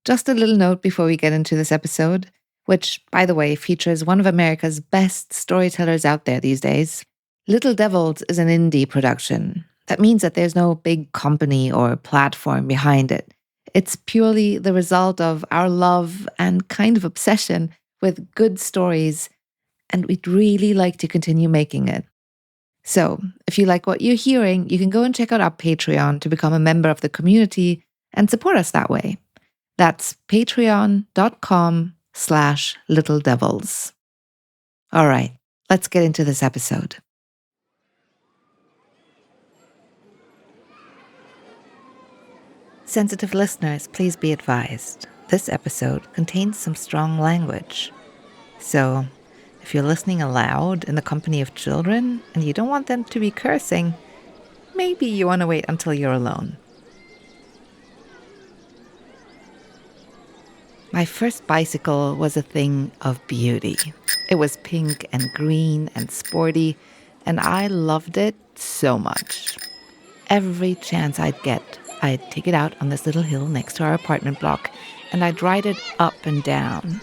Just a little note before we get into this episode, which, by the way, features one of America's best storytellers out there these days. Little Devils is an indie production. That means that there's no big company or platform behind it. It's purely the result of our love and kind of obsession with good stories, and we'd really like to continue making it. So, if you like what you're hearing, you can go and check out our Patreon to become a member of the community and support us that way. That's patreon.com/littledevils. All right, let's get into this episode. Sensitive listeners, please be advised. This episode contains some strong language. So, if you're listening aloud in the company of children and you don't want them to be cursing, maybe you want to wait until you're alone. My first bicycle was a thing of beauty. It was pink and green and sporty, and I loved it so much. Every chance I'd get, I'd take it out on this little hill next to our apartment block, and I'd ride it up and down.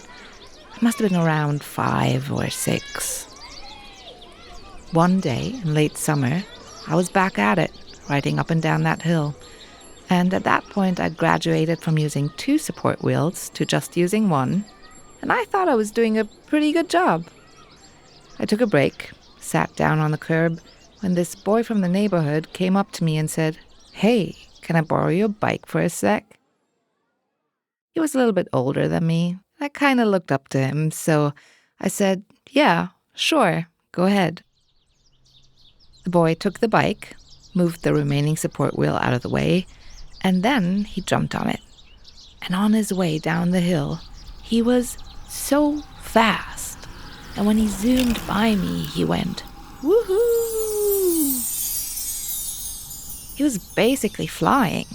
I must have been around 5 or 6. One day in late summer, I was back at it, riding up and down that hill. And at that point, I'd graduated from using 2 support wheels to just using 1, and I thought I was doing a pretty good job. I took a break, sat down on the curb, when this boy from the neighborhood came up to me and said, "Hey, can I borrow your bike for a sec?" He was a little bit older than me. I kind of looked up to him, so I said, "Yeah, sure, go ahead." The boy took the bike, moved the remaining support wheel out of the way, and then he jumped on it. And on his way down the hill, he was so fast. And when he zoomed by me, he went, "Woohoo!" He was basically flying.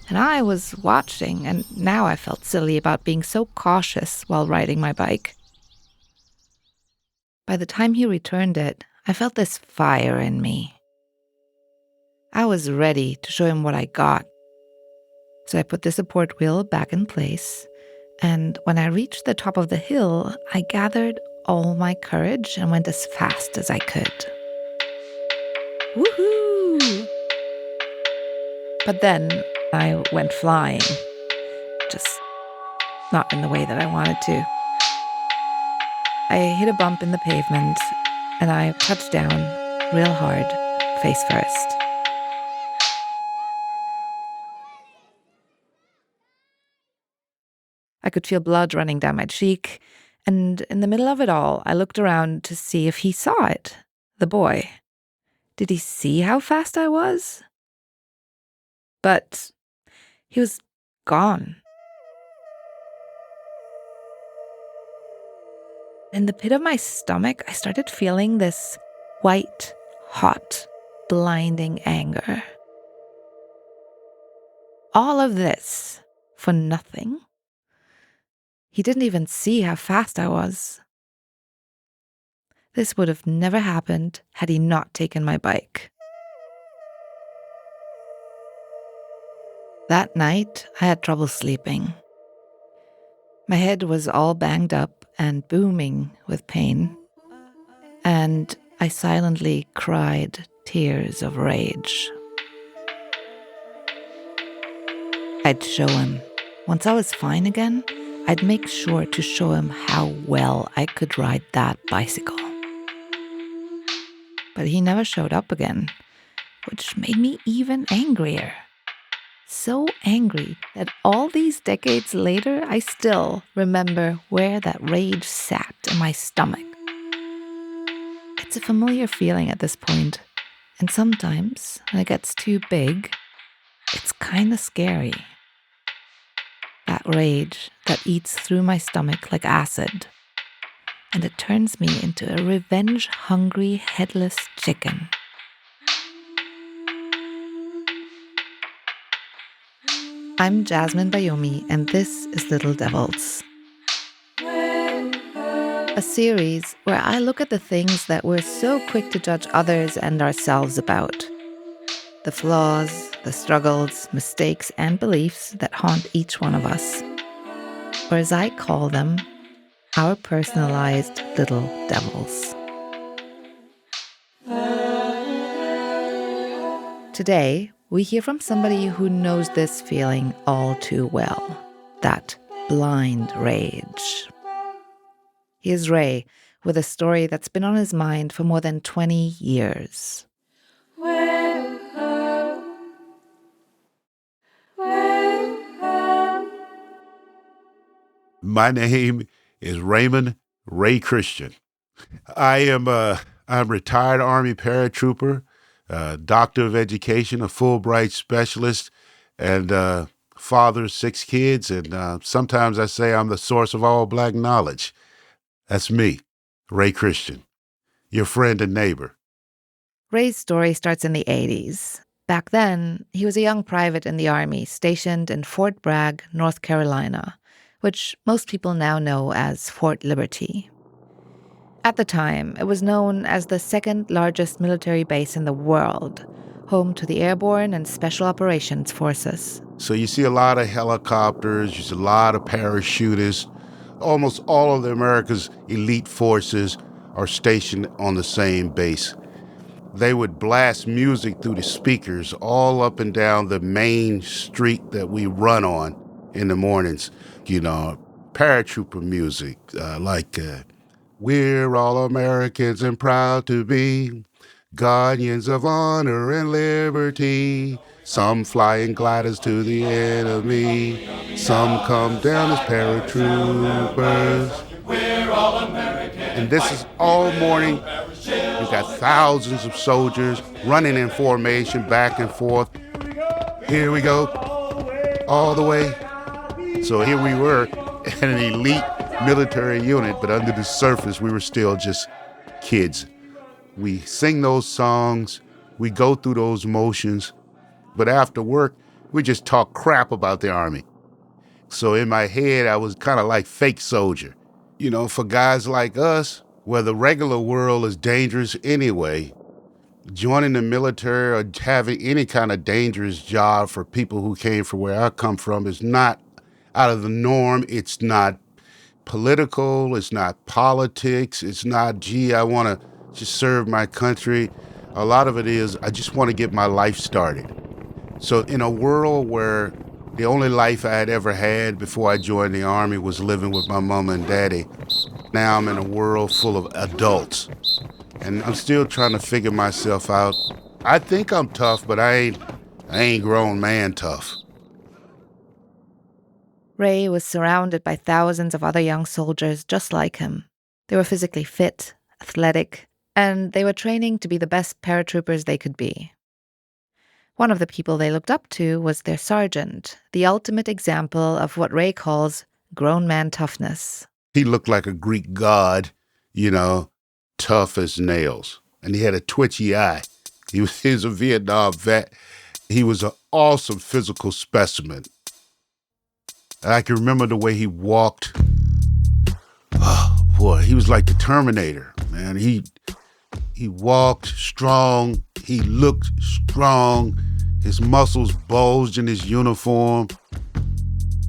And I was watching, and now I felt silly about being so cautious while riding my bike. By the time he returned it, I felt this fire in me. I was ready to show him what I got. So I put the support wheel back in place, and when I reached the top of the hill, I gathered all my courage and went as fast as I could. Woohoo! But then I went flying, just not in the way that I wanted to. I hit a bump in the pavement, and I touched down real hard, face first. I could feel blood running down my cheek, and in the middle of it all, I looked around to see if he saw it, the boy. Did he see how fast I was? But he was gone. In the pit of my stomach, I started feeling this white, hot, blinding anger. All of this for nothing. He didn't even see how fast I was. This would have never happened had he not taken my bike. That night, I had trouble sleeping. My head was all banged up and booming with pain, and I silently cried tears of rage. I'd show him. Once I was fine again, I'd make sure to show him how well I could ride that bicycle. But he never showed up again, which made me even angrier. So angry that all these decades later, I still remember where that rage sat in my stomach. It's a familiar feeling at this point, and sometimes when it gets too big, it's kind of scary. That rage that eats through my stomach like acid, and it turns me into a revenge-hungry, headless chicken. I'm Jasmine Bayomi, and this is Little Devils, a series where I look at the things that we're so quick to judge others and ourselves about. The flaws, the struggles, mistakes, and beliefs that haunt each one of us. Or as I call them, our personalized little devils. Today, we hear from somebody who knows this feeling all too well, that blind rage. He is Ray, with a story that's been on his mind for more than 20 years. My name is Raymond Ray Christian. I'm a retired Army paratrooper, doctor of education, a Fulbright specialist, and father of 6 kids. And sometimes I say I'm the source of all Black knowledge. That's me, Ray Christian, your friend and neighbor. Ray's story starts in the 80s. Back then, he was a young private in the Army stationed in Fort Bragg, North Carolina, which most people now know as Fort Liberty. At the time, it was known as the second largest military base in the world, home to the Airborne and Special Operations Forces. So you see a lot of helicopters, you see a lot of parachutists. Almost all of the America's elite forces are stationed on the same base. They would blast music through the speakers all up and down the main street that we run on in the mornings. Paratrooper music, like we're all Americans and proud to be guardians of honor and liberty. Some fly in gliders to the enemy. Some come down as paratroopers. And this is all morning. You've got thousands of soldiers running in formation back and forth. Here we go, all the way. So here we were, an elite military unit, but under the surface, we were still just kids. We sing those songs, we go through those motions, but after work, we just talk crap about the Army. So in my head, I was kind of like fake soldier. For guys like us, where the regular world is dangerous anyway, joining the military or having any kind of dangerous job for people who came from where I come from is not out of the norm. It's not political. It's not politics. It's not, gee, I want to just serve my country. A lot of it is, I just want to get my life started. So in a world where the only life I had ever had before I joined the Army was living with my mama and daddy, now I'm in a world full of adults. And I'm still trying to figure myself out. I think I'm tough, but I ain't grown man tough. Ray was surrounded by thousands of other young soldiers just like him. They were physically fit, athletic, and they were training to be the best paratroopers they could be. One of the people they looked up to was their sergeant, the ultimate example of what Ray calls grown man toughness. He looked like a Greek god, tough as nails. And he had a twitchy eye. He was a Vietnam vet. He was an awesome physical specimen. I can remember the way he walked. Oh, boy, he was like the Terminator, man. He walked strong. He looked strong. His muscles bulged in his uniform.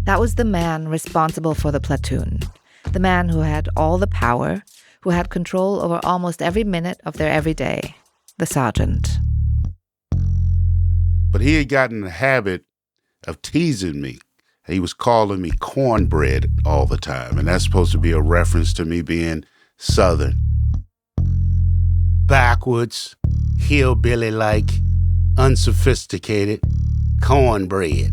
That was the man responsible for the platoon. The man who had all the power, who had control over almost every minute of their everyday. The sergeant. But he had gotten in the habit of teasing me. He was calling me cornbread all the time, and that's supposed to be a reference to me being Southern. Backwards, hillbilly-like, unsophisticated, cornbread.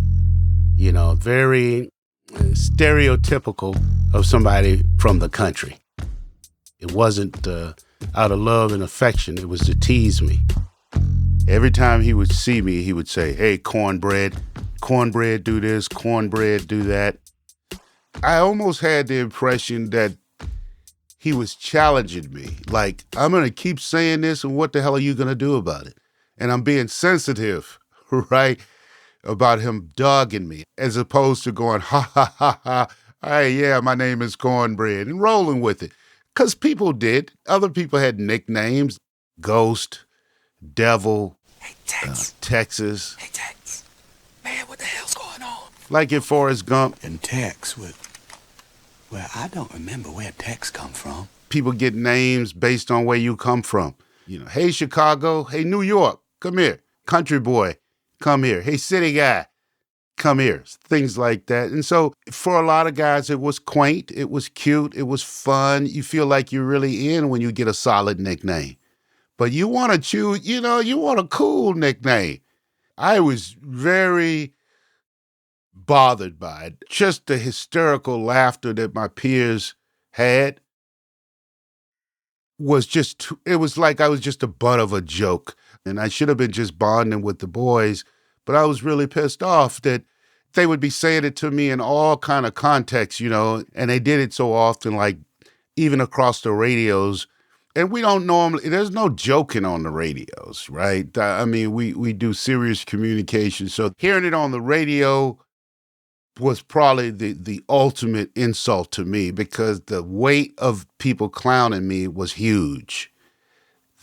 Very stereotypical of somebody from the country. It wasn't out of love and affection, it was to tease me. Every time he would see me, he would say, hey, cornbread do this, cornbread do that. I almost had the impression that he was challenging me. Like, I'm going to keep saying this, and what the hell are you going to do about it? And I'm being sensitive, right, about him dogging me, as opposed to going, ha, ha, ha, ha, hey, yeah, my name is Cornbread, and rolling with it. Because people did. Other people had nicknames, Ghost, Devil, Hey, Tex. Texas. Hey, Tex. Like in Forrest Gump. And Tex well, I don't remember where Tex come from. People get names based on where you come from. You know, hey, Chicago. Hey, New York. Come here. Country boy. Come here. Hey, city guy. Come here. Things like that. And so for a lot of guys, it was quaint. It was cute. It was fun. You feel like you're really in when you get a solid nickname. But you want to choose, you want a cool nickname. I was very bothered by it. Just the hysterical laughter that my peers had it was like I was just a butt of a joke. And I should have been just bonding with the boys, but I was really pissed off that they would be saying it to me in all kind of contexts, and they did it so often, like even across the radios. And we don't normally, there's no joking on the radios, right? I mean, we do serious communication. So hearing it on the radio was probably the ultimate insult to me because the weight of people clowning me was huge.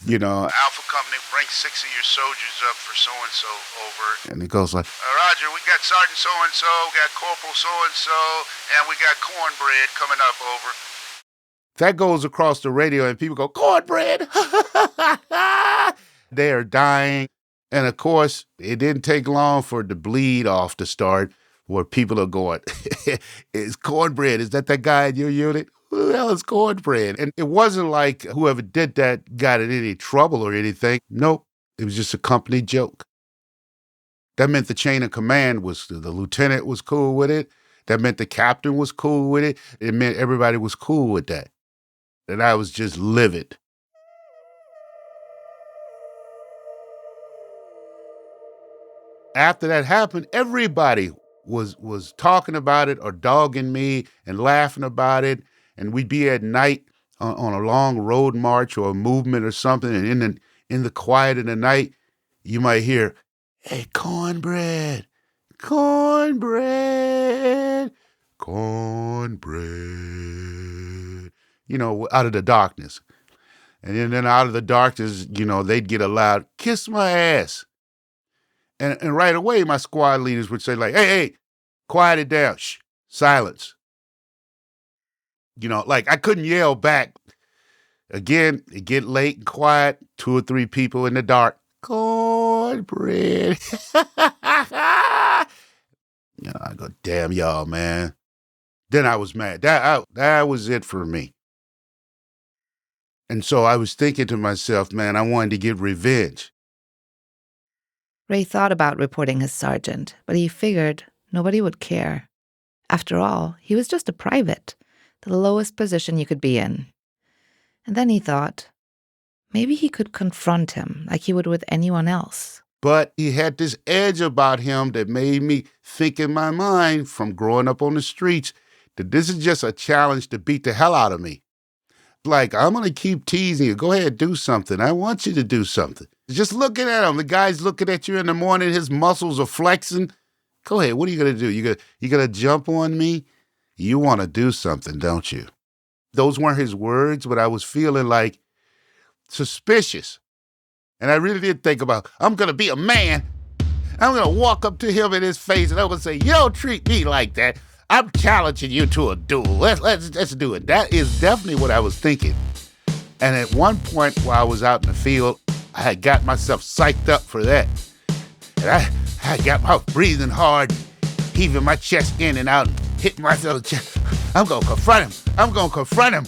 Alpha Company, bring 6 of your soldiers up for so-and-so over. And it goes like, Roger, we got Sergeant so-and-so, got Corporal so-and-so, and we got cornbread coming up over. That goes across the radio and people go, cornbread! They are dying. And of course, it didn't take long for the bleed off to start where people are going, is cornbread, is that guy in your unit? Who the hell is cornbread? And it wasn't like whoever did that got in any trouble or anything. Nope, it was just a company joke. That meant the chain of command the lieutenant was cool with it. That meant the captain was cool with it. It meant everybody was cool with that. And I was just livid. After that happened, everybody was talking about it or dogging me and laughing about it. And we'd be at night on a long road march or a movement or something. And in the quiet of the night, you might hear, hey, cornbread, cornbread, cornbread, out of the darkness. And then out of the darkness, they'd get a loud, kiss my ass. And right away, my squad leaders would say like, hey, quiet it down. Shh, silence. Like I couldn't yell back. Again, it get late and quiet, 2 or 3 people in the dark. Cornbread. I go, damn y'all, man. Then I was mad. That was it for me. And so I was thinking to myself, man, I wanted to get revenge. Ray thought about reporting his sergeant, but he figured nobody would care. After all, he was just a private, the lowest position you could be in. And then he thought, maybe he could confront him like he would with anyone else. But he had this edge about him that made me think in my mind from growing up on the streets that this is just a challenge to beat the hell out of me. Like, I'm going to keep teasing you. Go ahead, do something. I want you to do something. Just looking at him. The guy's looking at you in the morning. His muscles are flexing. Go ahead. What are you going to do? You going to jump on me? You want to do something, don't you? Those weren't his words, but I was feeling like suspicious. And I really did think about, I'm going to be a man. I'm going to walk up to him in his face and I'm going to say, you don't treat me like that. I'm challenging you to a duel. Let's do it. That is definitely what I was thinking. And at one point while I was out in the field, I had got myself psyched up for that. And I got my breathing hard, heaving my chest in and out, and hitting myself in the chest. I'm going to confront him.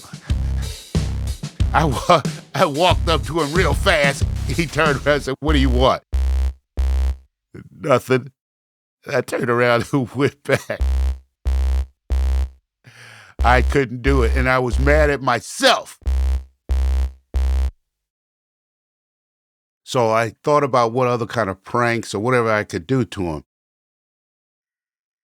I walked up to him real fast. He turned around and said, what do you want? Nothing. I turned around and went back. I couldn't do it, and I was mad at myself. So I thought about what other kind of pranks or whatever I could do to him.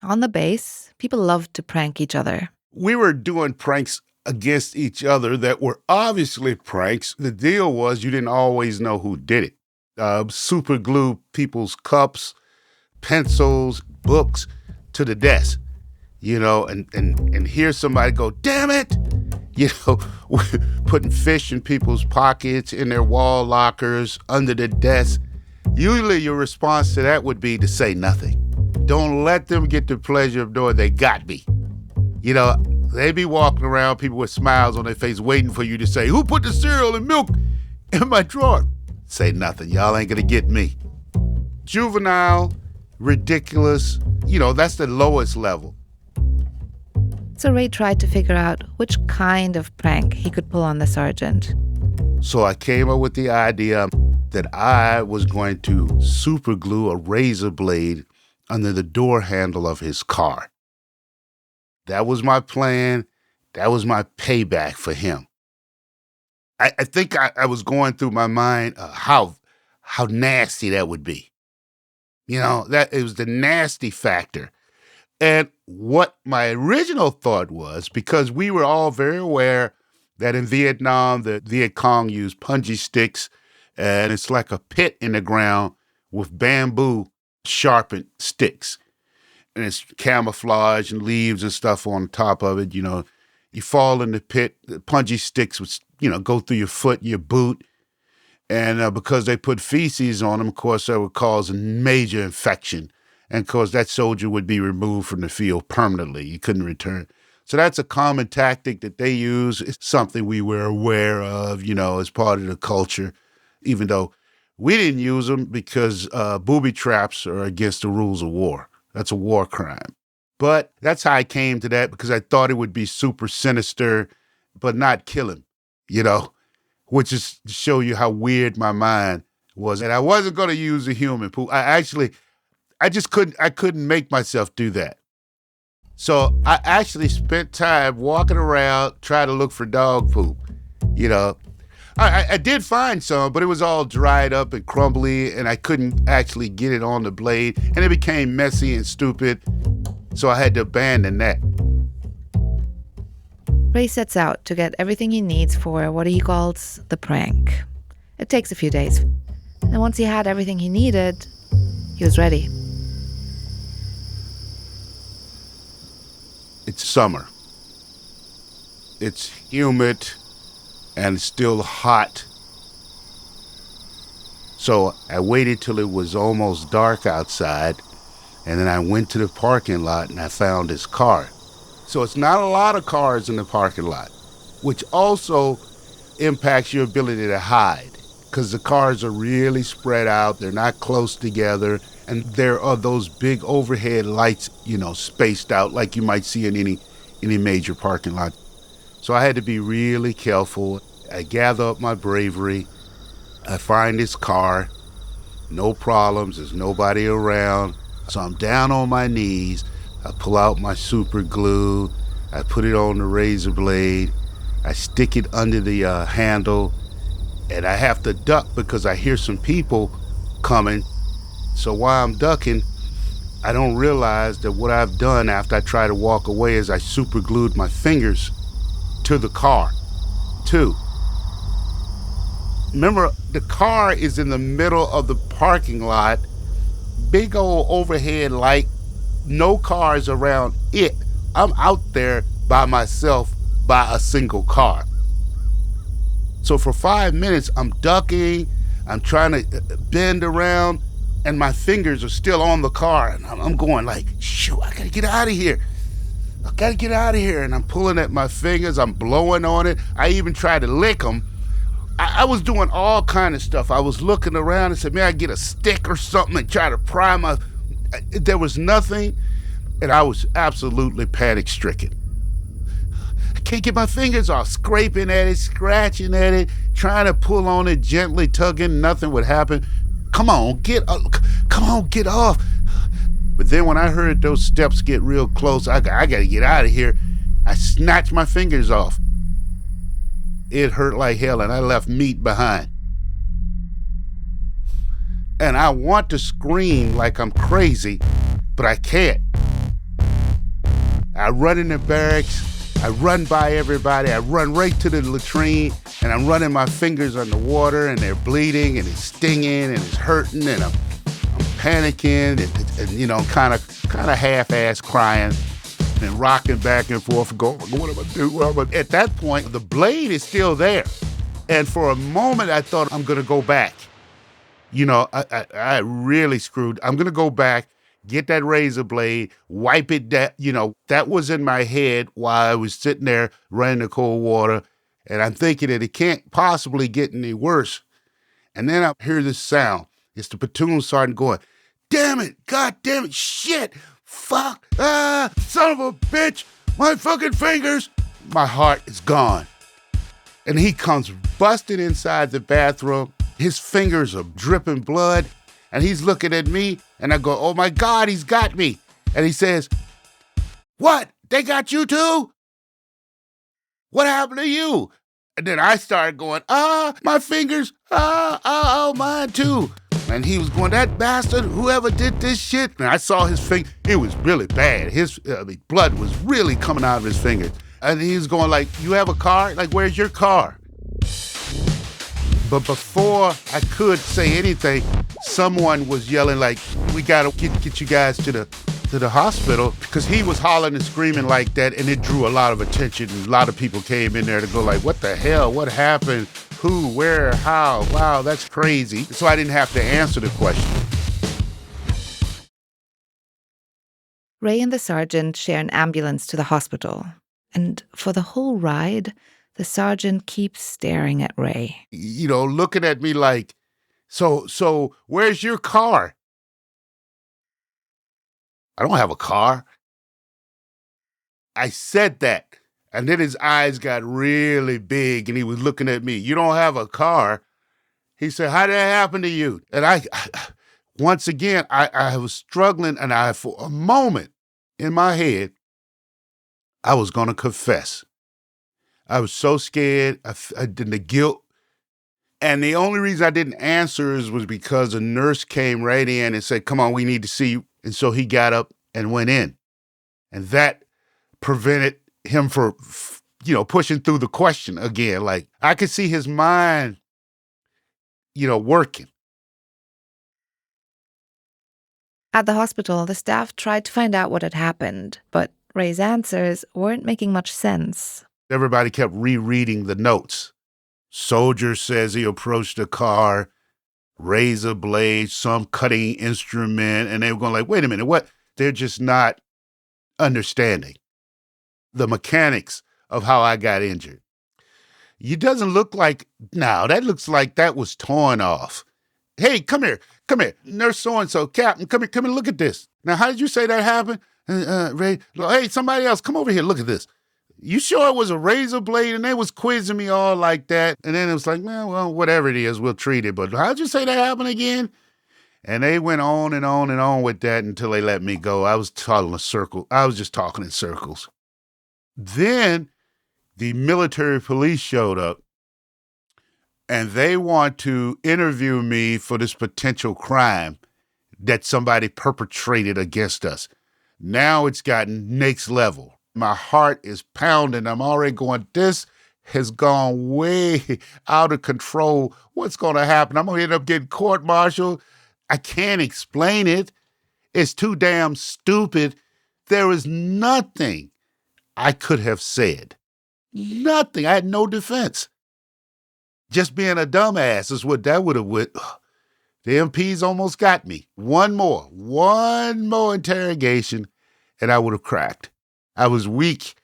On the base, people loved to prank each other. We were doing pranks against each other that were obviously pranks. The deal was you didn't always know who did it. Super glue people's cups, pencils, books to the desk, and hear somebody go, damn it, putting fish in people's pockets, in their wall lockers, under the desk. Usually your response to that would be to say nothing. Don't let them get the pleasure of knowing they got me. You know, they be walking around, people with smiles on their face, waiting for you to say, who put the cereal and milk in my drawer? Say nothing. Y'all ain't gonna get me. Juvenile, ridiculous, that's the lowest level. So Ray tried to figure out which kind of prank he could pull on the sergeant. So I came up with the idea that I was going to super glue a razor blade under the door handle of his car. That was my plan. That was my payback for him. I think I was going through my mind how nasty that would be. That it was the nasty factor. And what my original thought was, because we were all very aware that in Vietnam, the Viet Cong used punji sticks, and it's like a pit in the ground with bamboo sharpened sticks. And it's camouflage and leaves and stuff on top of it. You fall in the pit, the punji sticks would, go through your foot, your boot. And because they put feces on them, of course, that would cause a major infection. And of course, that soldier would be removed from the field permanently. You couldn't return. So that's a common tactic that they use. It's something we were aware of, as part of the culture, even though we didn't use them because booby traps are against the rules of war. That's a war crime. But that's how I came to that, because I thought it would be super sinister, but not kill him, which is to show you how weird my mind was. And I wasn't going to use the human poop. I couldn't make myself do that. So I actually spent time walking around trying to look for dog poop. I did find some, but it was all dried up and crumbly, and I couldn't actually get it on the blade, and it became messy and stupid, so I had to abandon that. Ray sets out to get everything he needs for what he calls the prank. It takes a few days, and once he had everything he needed, he was ready. It's summer. It's humid and still hot. So I waited till it was almost dark outside, and then I went to the parking lot and I found his car. So it's not a lot of cars in the parking lot, which also impacts your ability to hide, because the cars are really spread out. They're not close together. And there are those big overhead lights, spaced out like you might see in any major parking lot. So I had to be really careful. I gather up my bravery. I find his car. No problems. There's nobody around. So I'm down on my knees. I pull out my super glue. I put it on the razor blade. I stick it under the handle. And I have to duck because I hear some people coming. So while I'm ducking, I don't realize that what I've done after I try to walk away is I super glued my fingers to the car, too. Remember, the car is in the middle of the parking lot, big old overhead light, no cars around it. I'm out there by myself by a single car. So for 5 minutes, I'm ducking, I'm trying to bend around, and my fingers are still on the car. And I'm going like, shoot, I gotta get out of here. I gotta get out of here. And I'm pulling at my fingers, I'm blowing on it. I even tried to lick them. I was doing all kind of stuff. I was looking around and said, man, I get a stick or something and try to pry my... There was nothing, and I was absolutely panic stricken. I can't get my fingers off, scraping at it, scratching at it, trying to pull on it, gently tugging, nothing would happen. Come on, get off. But then when I heard those steps get real close, I got to get out of here. I snatched my fingers off. It hurt like hell, and I left meat behind. And I want to scream like I'm crazy, but I can't. I run in the barracks, I run by everybody, I run right to the latrine, and I'm running my fingers underwater, and they're bleeding, and it's stinging, and it's hurting, and I'm panicking, and kind of half-ass crying, and rocking back and forth, going, what am I doing? At that point, the blade is still there, and for a moment, I thought I'm gonna go back. I really screwed. I'm gonna go back, get that razor blade, wipe it down. That was in my head while I was sitting there running the cold water. And I'm thinking that it can't possibly get any worse. And then I hear this sound. It's the platoon sergeant going, damn it, God damn it, shit, fuck, son of a bitch, my fucking fingers. My heart is gone. And he comes busting inside the bathroom. His fingers are dripping blood. And he's looking at me. And I go, oh my God, he's got me. And he says, what? They got you too? What happened to you? And then I started going, my fingers, mine too. And he was going, that bastard, whoever did this shit. And I saw his finger. It was really bad. His blood was really coming out of his fingers. And he was going like, you have a car? Like, where's your car? But before I could say anything, someone was yelling like, we gotta get you guys to the hospital, because he was hollering and screaming like that, and it drew a lot of attention. And a lot of people came in there to go like, what the hell? What happened? Who? Where? How? Wow, that's crazy. So I didn't have to answer the question. Ray and the sergeant share an ambulance to the hospital. And for the whole ride, the sergeant keeps staring at Ray. Looking at me like, so where's your car? I don't have a car. I said that. And then his eyes got really big and he was looking at me. You don't have a car? He said, how did that happen to you? And I once again, I was struggling, and for a moment in my head, I was going to confess. I was so scared. I did the guilt. And the only reason I didn't answer was because a nurse came right in and said, come on, we need to see you. And so he got up and went in. And that prevented him from, pushing through the question again. Like, I could see his mind, working. At the hospital, the staff tried to find out what had happened, but Ray's answers weren't making much sense. Everybody kept rereading the notes. Soldier says he approached the car, razor blade, some cutting instrument, and they were going like, wait a minute, what? They're just not understanding the mechanics of how I got injured. It doesn't look like, that looks like that was torn off. Hey, come here, nurse so-and-so, captain, come here, look at this. Now, how did you say that happened? Ray, hey, somebody else, come over here, look at this. You sure it was a razor blade? And they was quizzing me all like that. And then it was like, well, whatever it is, we'll treat it. But how'd you say that happened again? And they went on and on and on with that until they let me go. I was talking in circles. I was just talking in circles. Then the military police showed up, and they want to interview me for this potential crime that somebody perpetrated against us. Now it's gotten next level. My heart is pounding. I'm already going, this has gone way out of control. What's going to happen? I'm going to end up getting court-martialed. I can't explain it. It's too damn stupid. There is nothing I could have said. Nothing. I had no defense. Just being a dumbass is what that would have went. The MPs almost got me. One more interrogation, and I would have cracked. I was weak,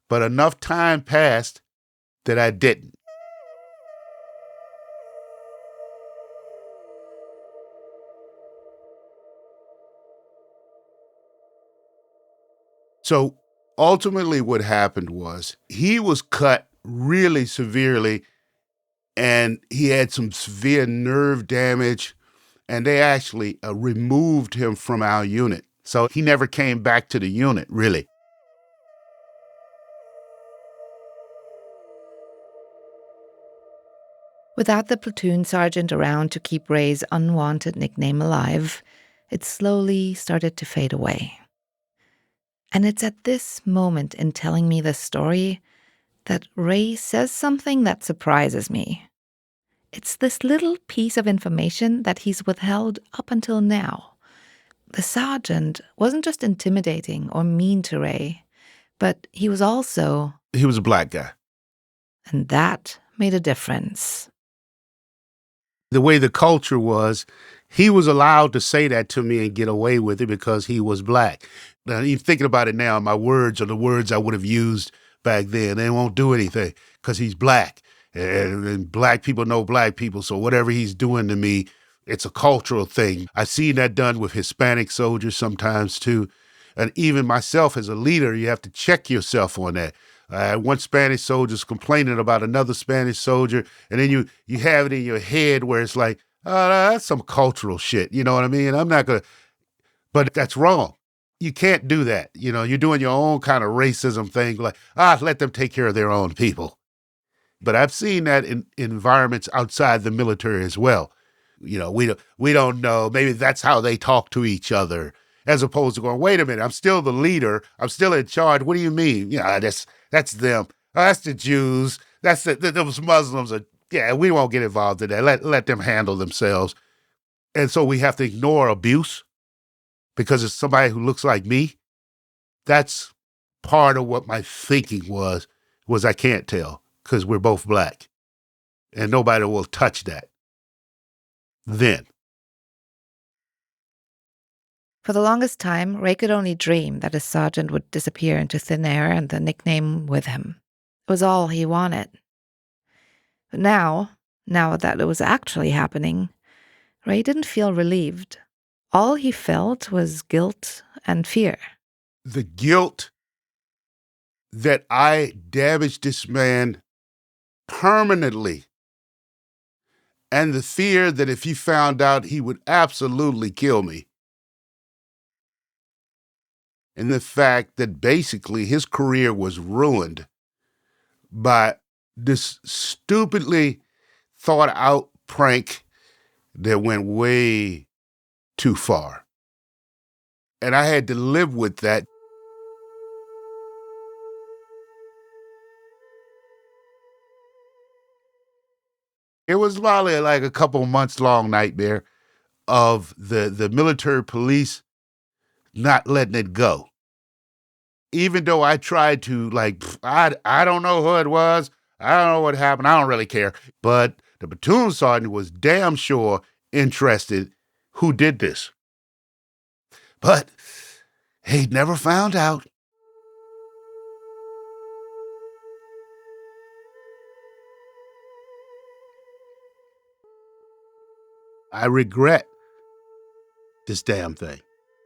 but enough time passed that I didn't. So ultimately what happened was he was cut really severely, and he had some severe nerve damage, and they actually removed him from our unit. So he never came back to the unit, really. Without the platoon sergeant around to keep Ray's unwanted nickname alive, it slowly started to fade away. And it's at this moment in telling me this story that Ray says something that surprises me. It's this little piece of information that he's withheld up until now. The sergeant wasn't just intimidating or mean to Ray, but he was also... He was a black guy. And that made a difference. The way the culture was, He was allowed to say that to me and get away with it because he was black. Now, even thinking about it now, my words are the words I would have used back then. They won't do anything because he's black. And black people know black people. So whatever he's doing to me, it's a cultural thing. I've seen that done with Hispanic soldiers sometimes too. And even myself as a leader, you have to check yourself on that. One Spanish soldier's complaining about another Spanish soldier, and then you have it in your head where it's like, oh, that's some cultural shit. You know what I mean? I'm not going to, but that's wrong. You can't do that. You know, you're doing your own kind of racism thing, like, let them take care of their own people. But I've seen that in environments outside the military as well. You know, we don't know. Maybe that's how they talk to each other, as opposed to going, wait a minute, I'm still the leader. I'm still in charge. What do you mean? Yeah, that's them. Oh, that's the Jews. That's those Muslims. Yeah, we won't get involved in that. Let them handle themselves. And so we have to ignore abuse because it's somebody who looks like me. That's part of what my thinking was I can't tell because we're both black and nobody will touch that. Then. For the longest time, Ray could only dream that his sergeant would disappear into thin air and the nickname with him. It was all he wanted. But now that it was actually happening, Ray didn't feel relieved. All he felt was guilt and fear. The guilt that I damaged this man permanently, and the fear that if he found out, he would absolutely kill me. And the fact that basically his career was ruined by this stupidly thought out prank that went way too far. And I had to live with that. It was probably like a couple months long nightmare of the military police not letting it go. Even though I tried to, like, I don't know who it was. I don't know what happened. I don't really care. But the platoon sergeant was damn sure interested who did this. But he'd never found out. I regret this damn thing.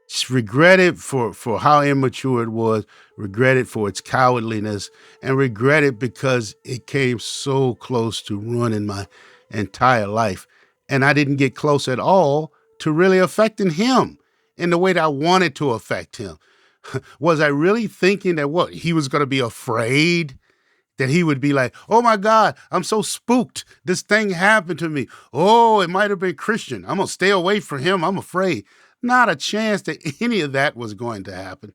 Just regret it for how immature it was, regret it for its cowardliness, and regret it because it came so close to ruining my entire life. And I didn't get close at all to really affecting him in the way that I wanted to affect him. Was I really thinking that what, he was going to be afraid? That he would be like, oh my God, I'm so spooked. This thing happened to me. Oh, it might have been Christian. I'm going to stay away from him. I'm afraid. Not a chance that any of that was going to happen.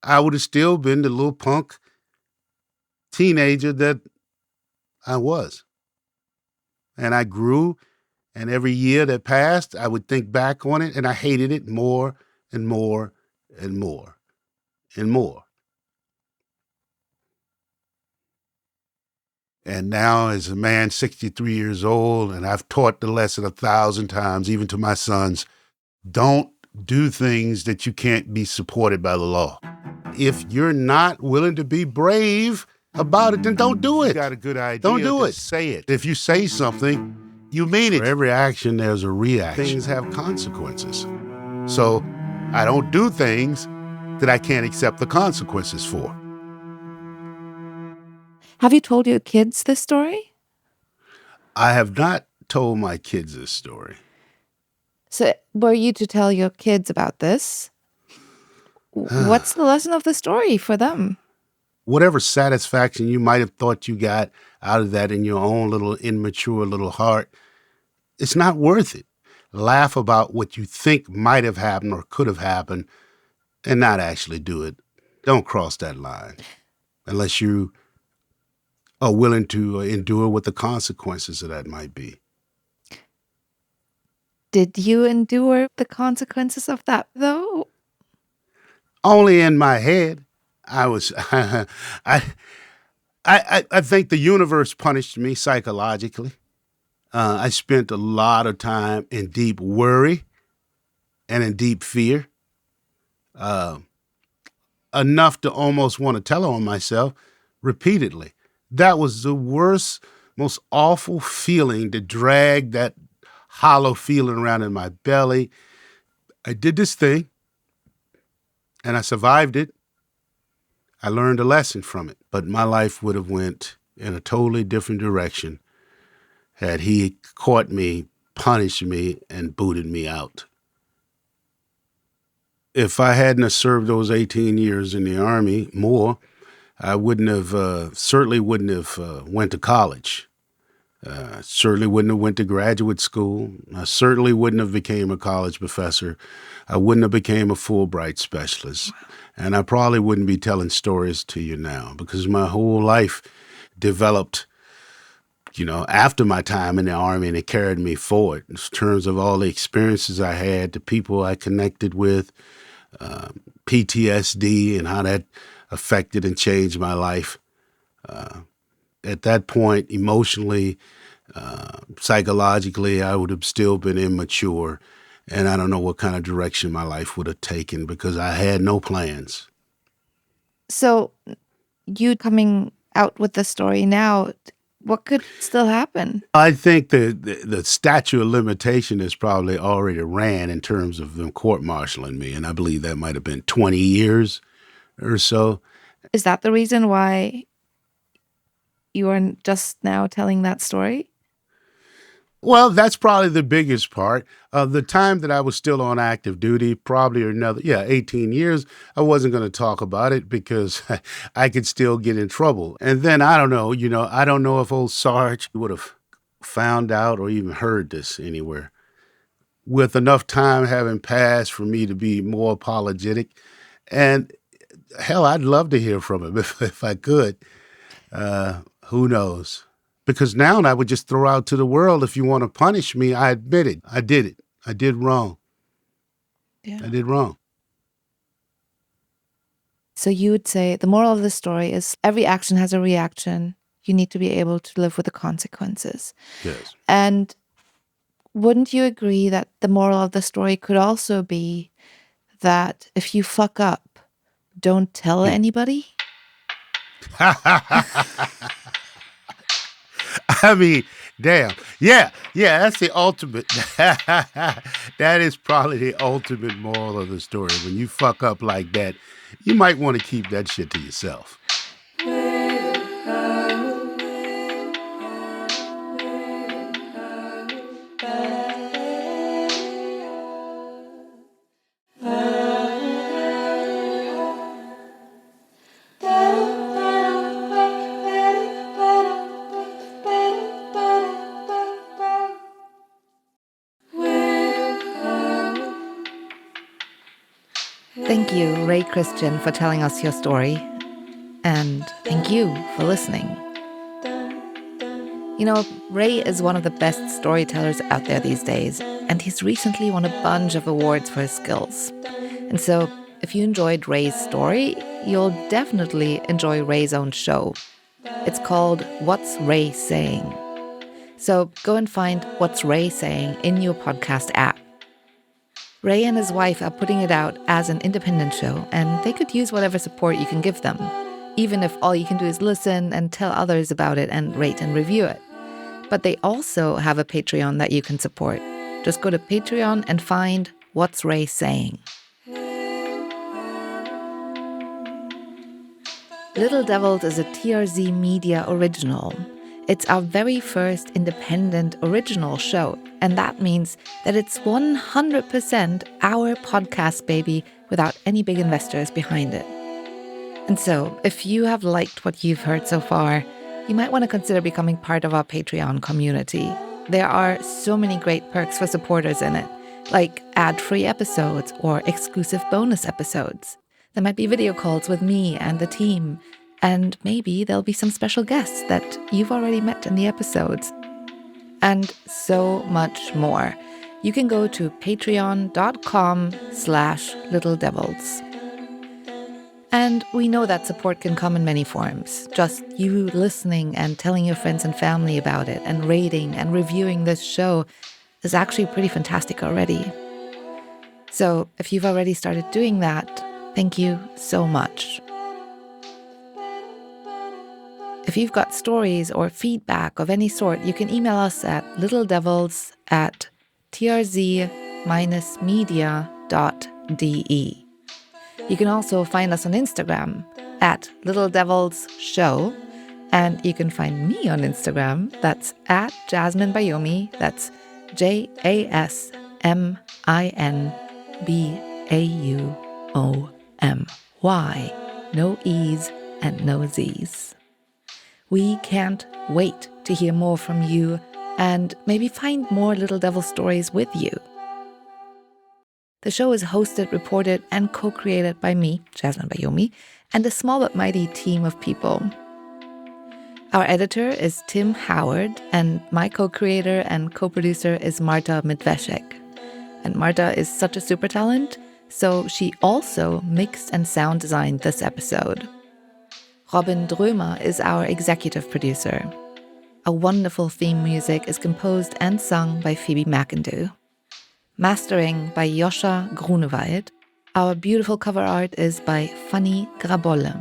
I would have still been the little punk teenager that I was. And I grew, and every year that passed, I would think back on it, and I hated it more and more and more and more. And now, as a man 63 years old, and I've taught the lesson 1,000 times, even to my sons, don't do things that you can't be supported by the law. If you're not willing to be brave about it, then don't do it. You got a good idea. Don't do it. Say it. If you say something, you mean it. For every action, there's a reaction. Things have consequences. So I don't do things that I can't accept the consequences for. Have you told your kids this story? I have not told my kids this story. So, were you to tell your kids about this? What's the lesson of the story for them? Whatever satisfaction you might have thought you got out of that in your own little immature little heart, it's not worth it. Laugh about what you think might have happened or could have happened and not actually do it. Don't cross that line unless you are willing to endure what the consequences of that might be. Did you endure the consequences of that, though? Only in my head. I was, I think the universe punished me psychologically. I spent a lot of time in deep worry and in deep fear, uh, enough to almost want to tell on myself repeatedly. That was the worst, most awful feeling to drag that hollow feeling around in my belly. I did this thing and I survived it. I learned a lesson from it, but my life would have went in a totally different direction had he caught me, punished me, and booted me out. If I hadn't have served those 18 years in the Army more, I wouldn't have, certainly wouldn't have went to college. Certainly wouldn't have went to graduate school. I certainly wouldn't have became a college professor. I wouldn't have became a Fulbright specialist. And I probably wouldn't be telling stories to you now because my whole life developed, after my time in the Army, and it carried me forward in terms of all the experiences I had, the people I connected with, PTSD and how that affected and changed my life. At that point, emotionally, psychologically, I would have still been immature. And I don't know what kind of direction my life would have taken because I had no plans. So, you coming out with the story now, what could still happen? I think the statute of limitation is probably already ran in terms of them court-martialing me. And I believe that might have been 20 years or so. Is that the reason why you are just now telling that story? Well, that's probably the biggest part. The time that I was still on active duty, probably another, 18 years, I wasn't going to talk about it because I could still get in trouble. And then I don't know, I don't know if old Sarge would have found out or even heard this anywhere. With enough time having passed for me to be more apologetic, and hell, I'd love to hear from him if I could. Who knows? Because now I would just throw out to the world, if you want to punish me, I admit it. I did it. I did wrong. Yeah. I did wrong. So you would say the moral of the story is every action has a reaction. You need to be able to live with the consequences. Yes. And wouldn't you agree that the moral of the story could also be that if you fuck up, don't tell anybody? I mean, damn. Yeah, that's the ultimate. That is probably the ultimate moral of the story. When you fuck up like that, you might want to keep that shit to yourself. Thank you, Ray Christian, for telling us your story. And thank you for listening. Ray is one of the best storytellers out there these days, and he's recently won a bunch of awards for his skills. And so, if you enjoyed Ray's story, you'll definitely enjoy Ray's own show. It's called What's Ray Saying? So go and find What's Ray Saying in your podcast app. Ray and his wife are putting it out as an independent show, and they could use whatever support you can give them, even if all you can do is listen and tell others about it and rate and review it. But they also have a Patreon that you can support. Just go to Patreon and find What's Ray Saying. Little Devils is a TRZ Media original. It's our very first independent original show, and that means that it's 100% our podcast baby without any big investors behind it. And so, if you have liked what you've heard so far, you might want to consider becoming part of our Patreon community. There are so many great perks for supporters in it, like ad-free episodes or exclusive bonus episodes. There might be video calls with me and the team, and maybe there'll be some special guests that you've already met in the episodes. And so much more. You can go to patreon.com/littledevils. And we know that support can come in many forms. Just you listening and telling your friends and family about it and rating and reviewing this show is actually pretty fantastic already. So if you've already started doing that, thank you so much. If you've got stories or feedback of any sort, you can email us at littledevils@trz-media.de. You can also find us on Instagram at Little Devils Show. And you can find me on Instagram. That's at Jasmine Bayomi. That's JasminBayomy. No E's and no Z's. We can't wait to hear more from you and maybe find more Little Devil stories with you. The show is hosted, reported, and co-created by me, Jasmine Bayomi, and a small but mighty team of people. Our editor is Tim Howard, and my co-creator and co-producer is Marta Midveshek. And Marta is such a super talent, so she also mixed and sound designed this episode. Robin Drömer is our executive producer. A wonderful theme music is composed and sung by Phoebe McIndoe. Mastering by Joscha Grunewald. Our beautiful cover art is by Fanny Grabolle.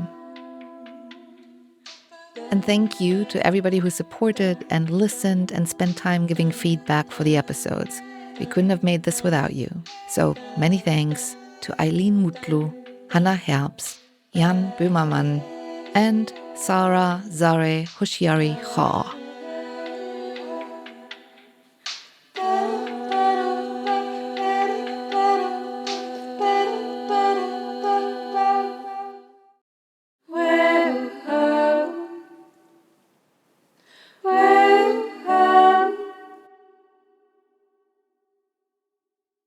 And thank you to everybody who supported and listened and spent time giving feedback for the episodes. We couldn't have made this without you. So many thanks to Eileen Mutlu, Hannah Herbst, Jan Böhmermann, and Sarah Zare Hoshiari Kha.